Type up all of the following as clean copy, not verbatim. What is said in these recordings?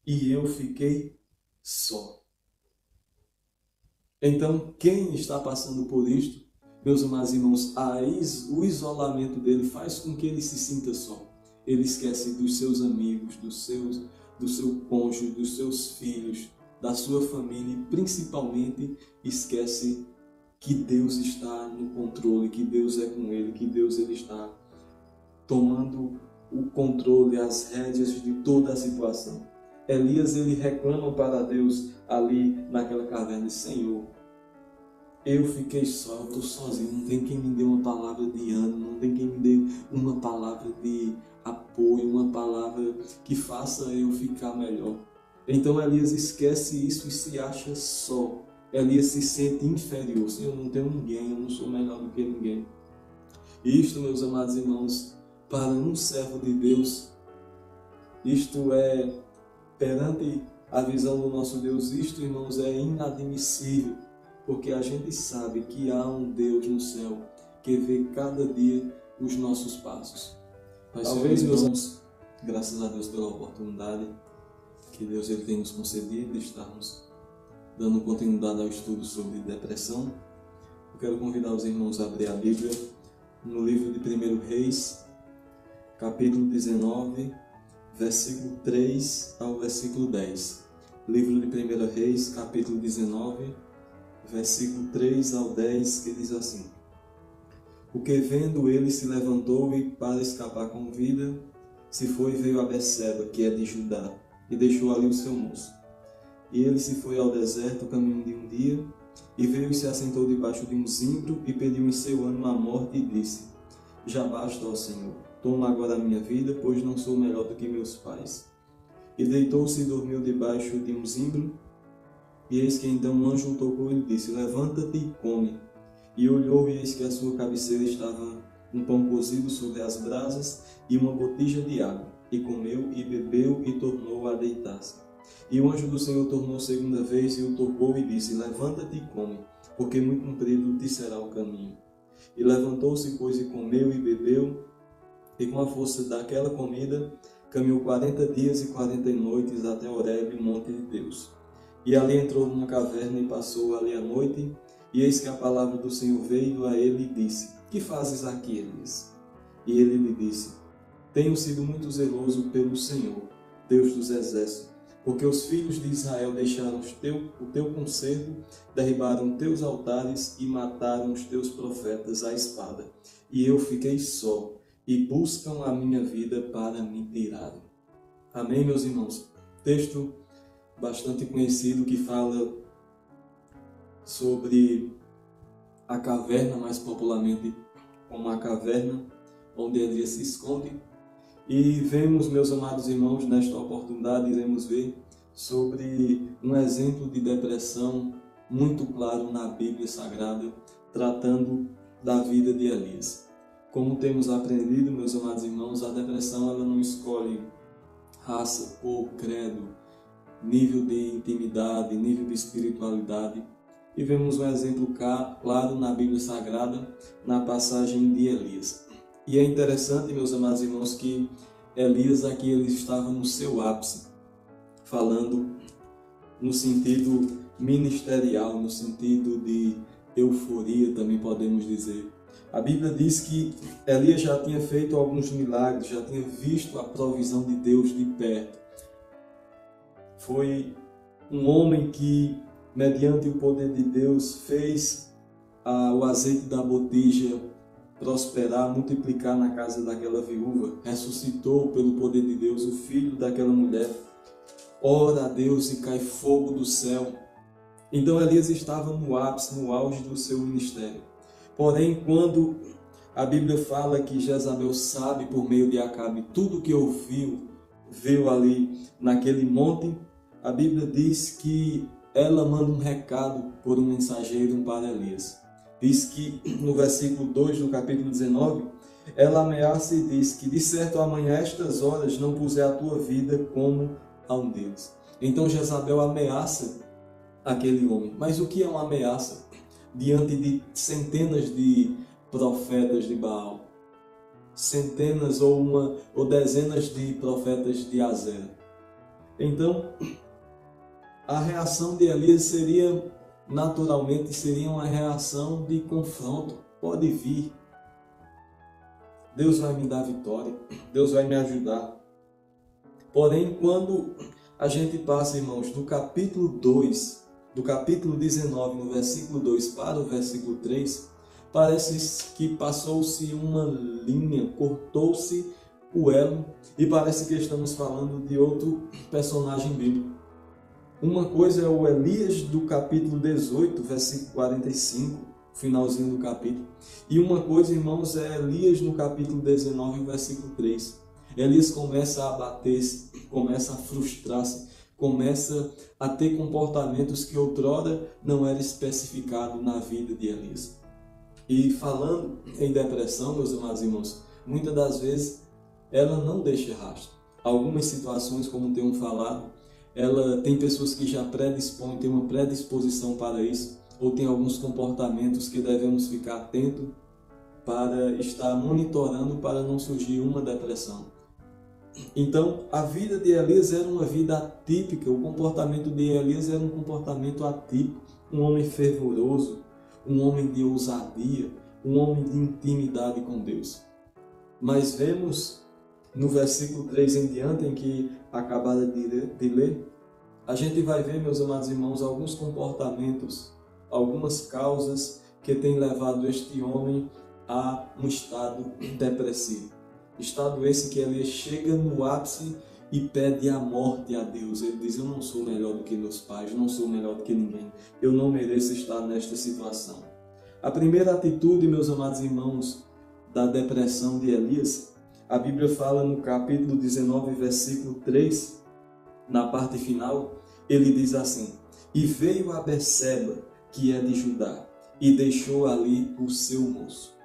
e eu fiquei só. Então, quem está passando por isto, meus amados irmãos, o isolamento dele faz com que ele se sinta só. Ele esquece dos seus amigos, do seu cônjuge, dos seus filhos, da sua família e principalmente esquece que Deus está no controle, que Deus é com ele, que Deus ele está tomando o controle, as rédeas de toda a situação. Elias ele reclama para Deus ali naquela caverna: Senhor, eu fiquei só, eu estou sozinho, não tem quem me dê uma palavra de ânimo, não tem quem me dê uma palavra de apoio, uma palavra que faça eu ficar melhor. Então Elias esquece isso e se acha só. Elias se sente inferior. Senhor, eu não tenho ninguém, eu não sou melhor do que ninguém. E isto, meus amados irmãos, para um servo de Deus, isto é, perante a visão do nosso Deus, isto, irmãos, é inadmissível, porque a gente sabe que há um Deus no céu que vê cada dia os nossos passos. Mas, talvez, meus irmãos, graças a Deus pela oportunidade que Deus ele tem nos concedido de estarmos dando continuidade ao estudo sobre depressão, eu quero convidar os irmãos a abrir a Bíblia no livro de 1 Reis, capítulo 19, versículo 3 ao versículo 10. Livro de 1 Reis, capítulo 19, versículo 3 ao 10, que diz assim: O que vendo ele se levantou e, para escapar com vida, se foi e veio a Berseba, que é de Judá, e deixou ali o seu moço. E ele se foi ao deserto, caminho de um dia, e veio e se assentou debaixo de um zimbro, e pediu em seu ânimo a morte, e disse: Já basta, ó Senhor, toma agora a minha vida, pois não sou melhor do que meus pais. E deitou-se e dormiu debaixo de um zimbro, e eis que então um anjo o tocou e lhe disse: Levanta-te e come. E olhou, e eis que a sua cabeceira estava um pão cozido sobre as brasas e uma botija de água. E comeu e bebeu e tornou a deitar-se. E o anjo do Senhor tornou segunda vez e o tocou e disse: Levanta-te e come, porque muito comprido te será o caminho. E levantou-se, pois, e comeu e bebeu, e com a força daquela comida caminhou 40 dias e 40 noites até Horebe, monte de Deus. E ali entrou numa caverna e passou ali a noite. E eis que a palavra do Senhor veio a ele e disse: Que fazes aqui, Elias? E ele lhe disse: Tenho sido muito zeloso pelo Senhor, Deus dos exércitos, porque os filhos de Israel deixaram o teu conservo, derribaram teus altares e mataram os teus profetas à espada. E eu fiquei só, e buscam a minha vida para me tirarem. Amém, meus irmãos? Texto bastante conhecido que fala sobre a caverna, mais popularmente como a caverna onde Elias se esconde. E vemos, meus amados irmãos, nesta oportunidade iremos ver sobre um exemplo de depressão muito claro na Bíblia Sagrada, tratando da vida de Elias. Como temos aprendido, meus amados irmãos, a depressão ela não escolhe raça, cor, credo, nível de intimidade, nível de espiritualidade. E vemos um exemplo claro na Bíblia Sagrada, na passagem de Elias. E é interessante, meus amados irmãos, que Elias aqui ele estava no seu ápice, falando no sentido ministerial, no sentido de euforia, também podemos dizer. A Bíblia diz que Elias já tinha feito alguns milagres, já tinha visto a provisão de Deus de perto. Foi um homem que, mediante o poder de Deus, fez o azeite da botija prosperar, multiplicar na casa daquela viúva, ressuscitou pelo poder de Deus o filho daquela mulher, ora a Deus e cai fogo do céu. Então Elias estava no ápice, no auge do seu ministério. Porém, quando a Bíblia fala que Jezabel sabe por meio de Acabe tudo o que viu ali naquele monte, a Bíblia diz que ela manda um recado por um mensageiro para Elias. Diz que no versículo 2 do capítulo 19, ela ameaça e diz que de certo amanhã a estas horas não puser a tua vida como a um deles. Então Jezabel ameaça aquele homem. Mas o que é uma ameaça diante de centenas de profetas de Baal? Centenas ou dezenas de profetas de Azera. Então, a reação de Elias seria uma reação de confronto. Pode vir. Deus vai me dar vitória. Deus vai me ajudar. Porém, quando a gente passa, irmãos, do capítulo 2, do capítulo 19, no versículo 2 para o versículo 3, parece que passou-se uma linha, cortou-se o elo e parece que estamos falando de outro personagem bíblico. Uma coisa é o Elias do capítulo 18, versículo 45, finalzinho do capítulo. E uma coisa, irmãos, é Elias no capítulo 19, versículo 3. Elias começa a abater-se, começa a frustrar-se, começa a ter comportamentos que outrora não era especificado na vida de Elias. E falando em depressão, meus amados irmãos, muitas das vezes ela não deixa rastro. Algumas situações, como tenho falado, ela tem pessoas que já predispõem, tem uma predisposição para isso, ou tem alguns comportamentos que devemos ficar atentos para estar monitorando para não surgir uma depressão. Então, a vida de Elias era uma vida atípica, o comportamento de Elias era um comportamento atípico, um homem fervoroso, um homem de ousadia, um homem de intimidade com Deus. Mas vemos no versículo 3 em diante, em que acabada de ler, a gente vai ver, meus amados irmãos, alguns comportamentos, algumas causas que têm levado este homem a um estado depressivo. Estado esse que Elias chega no ápice e pede a morte a Deus. Ele diz: eu não sou melhor do que meus pais, não sou melhor do que ninguém. Eu não mereço estar nesta situação. A primeira atitude, meus amados irmãos, da depressão de Elias, a Bíblia fala no capítulo 19, versículo 3, na parte final, ele diz assim: e veio a Berseba, que é de Judá, e deixou ali o seu moço.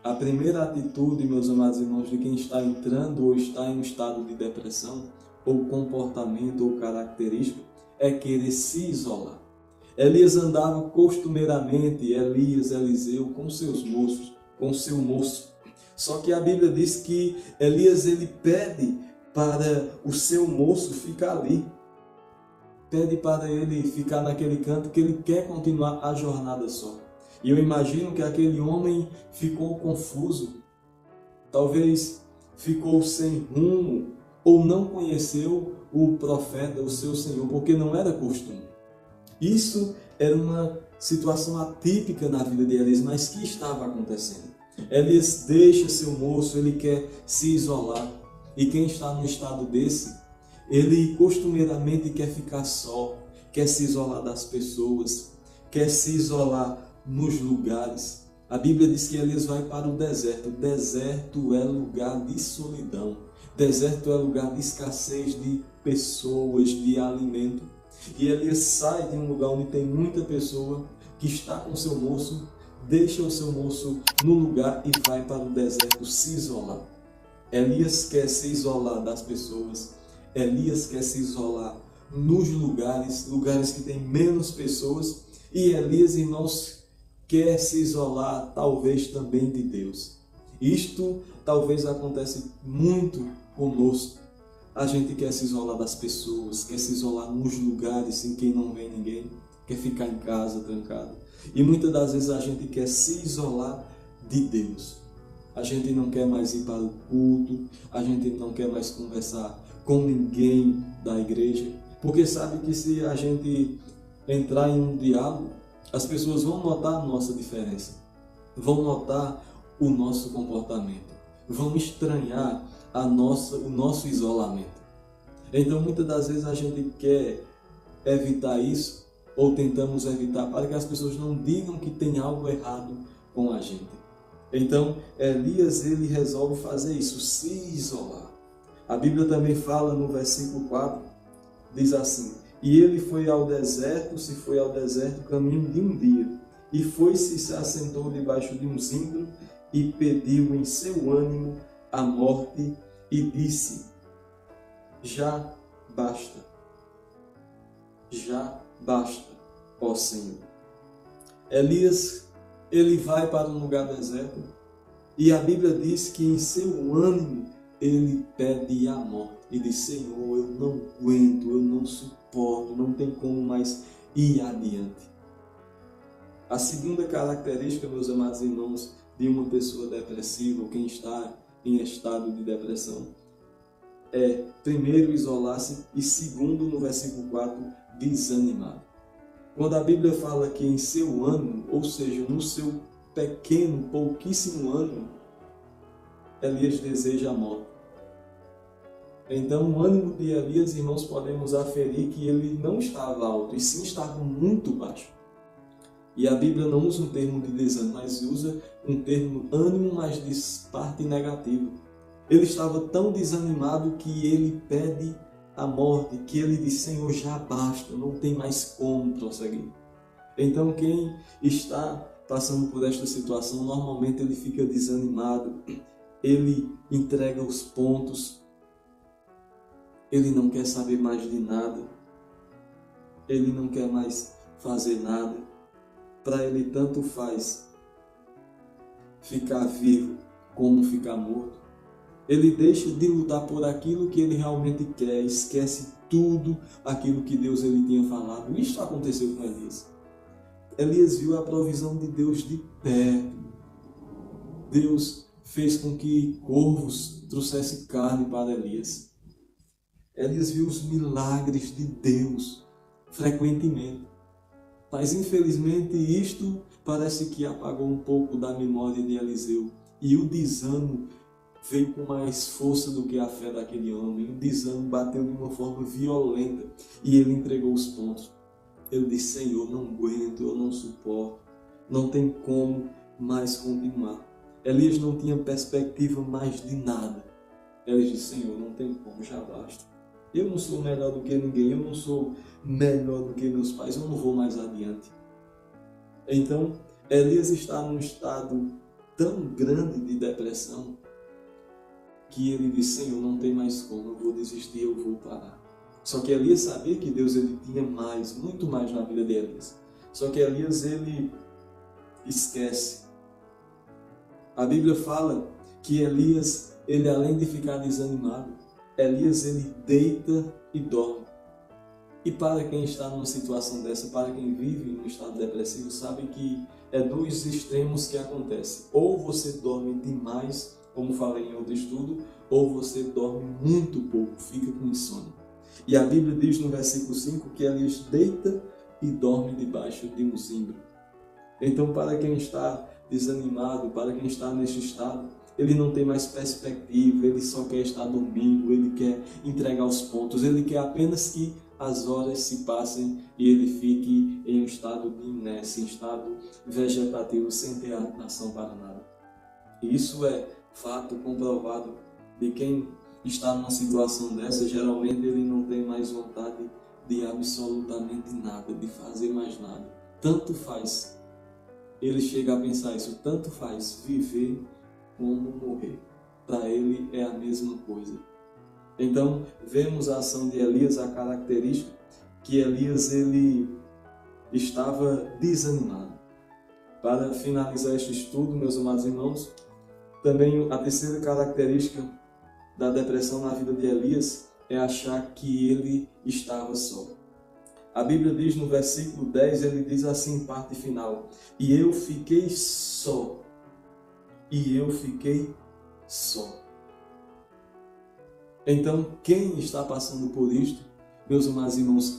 A primeira atitude, meus amados irmãos, de quem está entrando ou está em um estado de depressão, ou comportamento ou característico, é querer se isolar. Elias andava costumeiramente, Eliseu, com seus moços, com seu moço. Só que a Bíblia diz que Elias ele pede para o seu moço ficar ali. Pede para ele ficar naquele canto que ele quer continuar a jornada só. E eu imagino que aquele homem ficou confuso, talvez ficou sem rumo, ou não conheceu o profeta, o seu Senhor, porque não era costume. Isso era uma situação atípica na vida de Elias, mas que estava acontecendo? Elias deixa seu moço, ele quer se isolar. E quem está num estado desse, ele costumeiramente quer ficar só, quer se isolar das pessoas, quer se isolar nos lugares. A Bíblia diz que Elias vai para o deserto. Deserto é lugar de solidão. Deserto é lugar de escassez de pessoas, de alimento. E Elias sai de um lugar onde tem muita pessoa que está com seu moço, deixa o seu moço no lugar e vai para o deserto se isolar. Elias quer se isolar das pessoas. Elias quer se isolar nos lugares que tem menos pessoas. E Elias, irmãos, quer se isolar talvez também de Deus. Isto talvez acontece muito conosco. A gente quer se isolar das pessoas, quer se isolar nos lugares em que não vem ninguém, quer ficar em casa trancado. E muitas das vezes a gente quer se isolar de Deus. A gente não quer mais ir para o culto, a gente não quer mais conversar com ninguém da igreja, porque sabe que se a gente entrar em um diálogo, as pessoas vão notar a nossa diferença, vão notar o nosso comportamento, vão estranhar o nosso isolamento. Então, muitas das vezes a gente quer evitar isso, ou tentamos evitar, para que as pessoas não digam que tem algo errado com a gente. Então, Elias ele resolve fazer isso, se isolar. A Bíblia também fala no versículo 4, diz assim: e ele foi ao deserto, caminho de um dia, e foi-se e se assentou debaixo de um zimbro, e pediu em seu ânimo a morte, e disse: já basta, ó Senhor. Elias, ele vai para um lugar deserto, e a Bíblia diz que em seu ânimo ele pede a morte. e diz: Senhor, eu não aguento, eu não suporto, não tem como mais ir adiante. A segunda característica, meus amados irmãos, de uma pessoa depressiva, ou quem está em estado de depressão, é, primeiro, isolar-se e, segundo, no versículo 4, desanimado. Quando a Bíblia fala que em seu ânimo, ou seja, no seu pequeno, pouquíssimo ânimo, Elias deseja a morte. Então, o ânimo de Elias, irmãos, podemos aferir que ele não estava alto, e sim estava muito baixo. E a Bíblia não usa um termo de desânimo, mas usa um termo ânimo, mas de parte negativa. Ele estava tão desanimado que ele pede a morte, que ele diz: Senhor, já basta, não tem mais como prosseguir. Então, quem está passando por esta situação, normalmente ele fica desanimado, ele entrega os pontos, ele não quer saber mais de nada, ele não quer mais fazer nada. Para ele tanto faz ficar vivo como ficar morto. Ele deixa de lutar por aquilo que ele realmente quer, esquece tudo aquilo que Deus ele tinha falado. Isso aconteceu com Elias. Elias viu a provisão de Deus de perto. Deus fez com que corvos trouxessem carne para Elias. Elias viu os milagres de Deus frequentemente. Mas infelizmente isto parece que apagou um pouco da memória de Eliseu. E o desânimo veio com mais força do que a fé daquele homem. O desânimo bateu de uma forma violenta e ele entregou os pontos. Ele disse: Senhor, não aguento, eu não suporto, não tem como mais continuar. Elias não tinha perspectiva mais de nada. Elias disse: Senhor, não tem como, já basta. Eu não sou melhor do que ninguém, eu não sou melhor do que meus pais, eu não vou mais adiante. Então, Elias está num estado tão grande de depressão que ele disse: Senhor, não tem mais como, eu vou desistir, eu vou parar. Só que Elias sabia que Deus ele tinha mais, muito mais na vida de Elias. Só que Elias ele esquece. A Bíblia fala que Elias, ele além de ficar desanimado, Elias ele deita e dorme. E para quem está numa situação dessa, para quem vive num estado depressivo, sabe que é dois extremos que acontecem. Ou você dorme demais, como falei em outro estudo, ou você dorme muito pouco, fica com insônia. E a Bíblia diz no versículo 5 que Elias deita e dorme debaixo de um zimbro. Então, para quem está desanimado, para quem está neste estado, ele não tem mais perspectiva, ele só quer estar dormindo, ele quer entregar os pontos, ele quer apenas que as horas se passem e ele fique em um estado de inércia, em estado vegetativo, sem ter ação para nada. E isso é fato comprovado de quem está numa situação dessa. Geralmente ele não tem mais vontade de absolutamente nada, de fazer mais nada. Tanto faz, ele chega a pensar isso, tanto faz viver como morrer. Para ele é a mesma coisa. Então, vemos a ação de Elias, a característica que Elias ele estava desanimado. Para finalizar este estudo, meus amados irmãos, também a terceira característica da depressão na vida de Elias é achar que ele estava só. A Bíblia diz no versículo 10, ele diz assim em parte final: E eu fiquei só. E eu fiquei só. Então, quem está passando por isto, meus amados irmãos,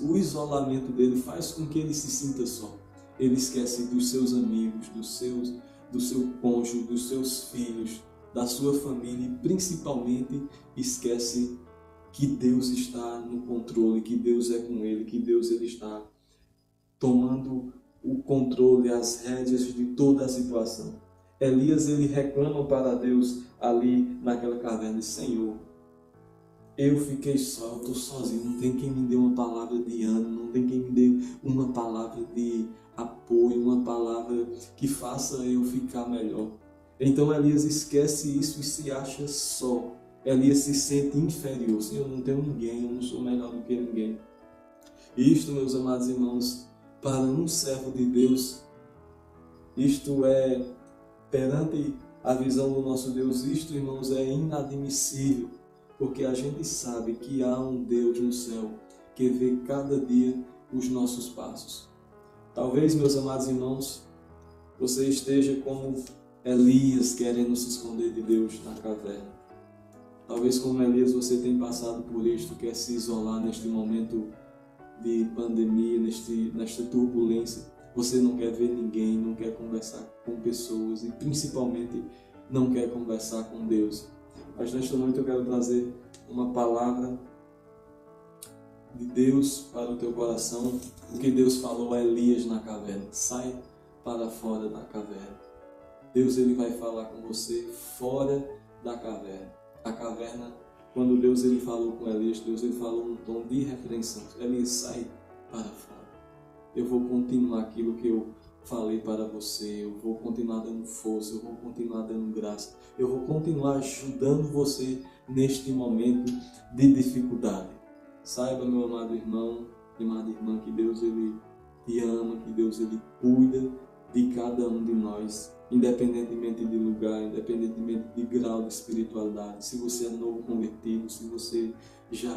o isolamento dele faz com que ele se sinta só. Ele esquece dos seus amigos, do seu cônjuge, dos seus filhos, da sua família e principalmente esquece que Deus está no controle, que Deus é com ele, que Deus ele está tomando o controle, as rédeas de toda a situação. Elias ele reclama para Deus ali naquela caverna: Senhor, eu fiquei só, eu estou sozinho, não tem quem me dê uma palavra de ânimo, não tem quem me dê uma palavra de apoio, uma palavra que faça eu ficar melhor. Então Elias esquece isso e se acha só. Elias se sente inferior: Senhor, eu não tenho ninguém, eu não sou melhor do que ninguém. E isto, meus amados irmãos, para um servo de Deus, isto é, perante a visão do nosso Deus, isto, irmãos, é inadmissível. porque a gente sabe que há um Deus no céu que vê cada dia os nossos passos. Talvez, meus amados irmãos, você esteja como Elias querendo se esconder de Deus na caverna. Talvez como Elias você tenha passado por isto, quer se isolar neste momento de pandemia, nesta turbulência. Você não quer ver ninguém, não quer conversar com pessoas e principalmente não quer conversar com Deus. Mas nesta noite eu quero trazer uma palavra de Deus para o teu coração, o que Deus falou a Elias na caverna: sai para fora da caverna. Deus ele vai falar com você fora da caverna. A caverna, quando Deus ele falou com Elias, Deus ele falou num tom de repreensão: Elias, sai para fora. Eu vou continuar aquilo que eu falei para você, eu vou continuar dando força, eu vou continuar dando graça, eu vou continuar ajudando você neste momento de dificuldade. Saiba, meu amado irmão, amada irmã, que Deus ele te ama, que Deus ele cuida de cada um de nós, independentemente de lugar, independentemente de grau de espiritualidade. Se você é novo convertido, se você já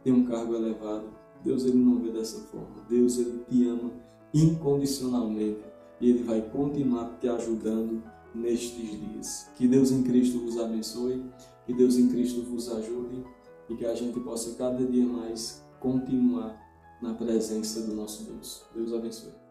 tem um cargo elevado, Deus ele não vê dessa forma. Deus ele te ama incondicionalmente e ele vai continuar te ajudando nestes dias. Que Deus em Cristo vos abençoe, que Deus em Cristo vos ajude e que a gente possa cada dia mais continuar na presença do nosso Deus. Deus abençoe.